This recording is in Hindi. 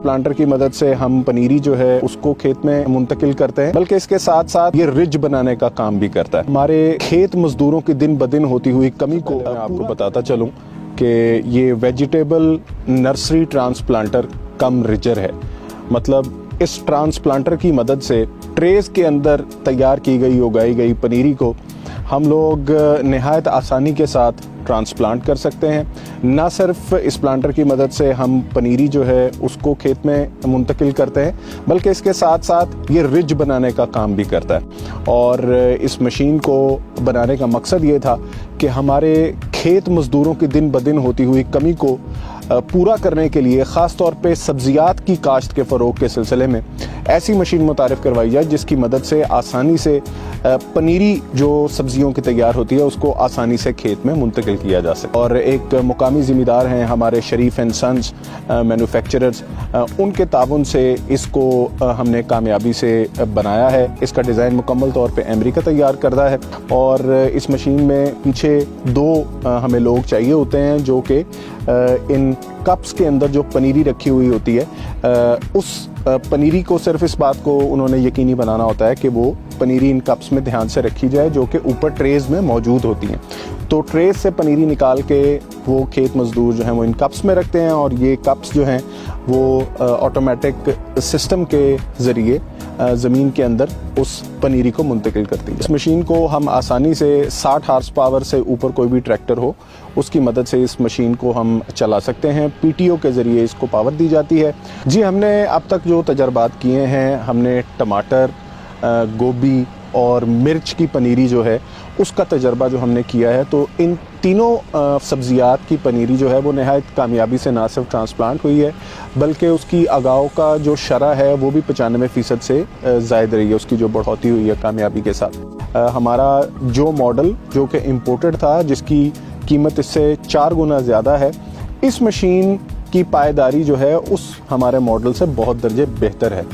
प्लांटर की मदद से हम पनीरी जो है उसको खेत में मुंतकिल करते हैं, बल्कि इसके साथ साथ ये रिज बनाने का काम भी करता है। हमारे खेत मजदूरों की दिन ब दिन होती हुई कमी को मैं आपको बताता चलूं कि ये वेजिटेबल नर्सरी ट्रांसप्लांटर कम रिजर है। मतलब इस ट्रांसप्लांटर की मदद से ट्रेस के अंदर तैयार की गई उगाई गई पनीरी को हम लोग निहायत आसानी के साथ ट्रांसप्लांट कर सकते हैं। ना सिर्फ इस प्लांटर की मदद से हम पनीरी जो है उसको खेत में मुंतकिल करते हैं, बल्कि इसके साथ साथ ये रिज बनाने का काम भी करता है। और इस मशीन को बनाने का मकसद ये था कि हमारे खेत मजदूरों की दिन ब दिन होती हुई कमी को पूरा करने के लिए ख़ास तौर पे सब्जियात की काश्त के फ़रोग के सिलसिले में ऐसी मशीन मुतारिफ़ करवाई जाए जिसकी मदद से आसानी से पनीरी जो सब्जियों की तैयार होती है उसको आसानी से खेत में मुंतकिल किया जा सके। और एक मुकामी ज़िम्मेदार हैं हमारे शरीफ एंड सन्स मैन्युफैक्चरर्स, उनके ताउन से इसको हमने कामयाबी से बनाया है। इसका डिज़ाइन मुकम्मल तौर पे अमेरिका तैयार करता है और इस मशीन में पीछे दो हमें लोग चाहिए होते हैं जो कि इन कप्स के अंदर जो पनीरी रखी हुई होती है उस पनीरी को सिर्फ इस बात को उन्होंने यकीनी बनाना होता है कि वो पनीरी इन कप्स में ध्यान से रखी जाए जो कि ऊपर ट्रेज में मौजूद होती हैं। तो ट्रेज से पनीरी निकाल के वो खेत मजदूर जो हैं वो इन कप्स में रखते हैं और ये कप्स जो हैं वो ऑटोमेटिक सिस्टम के ज़रिए ज़मीन के अंदर उस पनीरी को मुंतकिल करती है। इस मशीन को हम आसानी से 60 हार्स पावर से ऊपर कोई भी ट्रैक्टर हो उसकी मदद से इस मशीन को हम चला सकते हैं। पीटीओ के ज़रिए इसको पावर दी जाती है। जी, हमने अब तक जो तजर्बात किए हैं, हमने टमाटर, गोभी और मिर्च की पनीरी जो है उसका तजर्बा जो हमने किया है, तो इन तीनों सब्जियात की पनीरी जो है वो नहायत कामयाबी से ना सिर्फ ट्रांसप्लांट हुई है बल्कि उसकी अगाव का जो शरह है वो भी 95% से ज़ायद रही है, उसकी जो बढ़ोतरी हुई है कामयाबी के साथ। हमारा जो मॉडल जो कि इम्पोर्टेड था जिसकी कीमत इससे 4 गुना ज़्यादा है, इस मशीन की पायदारी जो है उस हमारे मॉडल से बहुत दर्जे बेहतर है।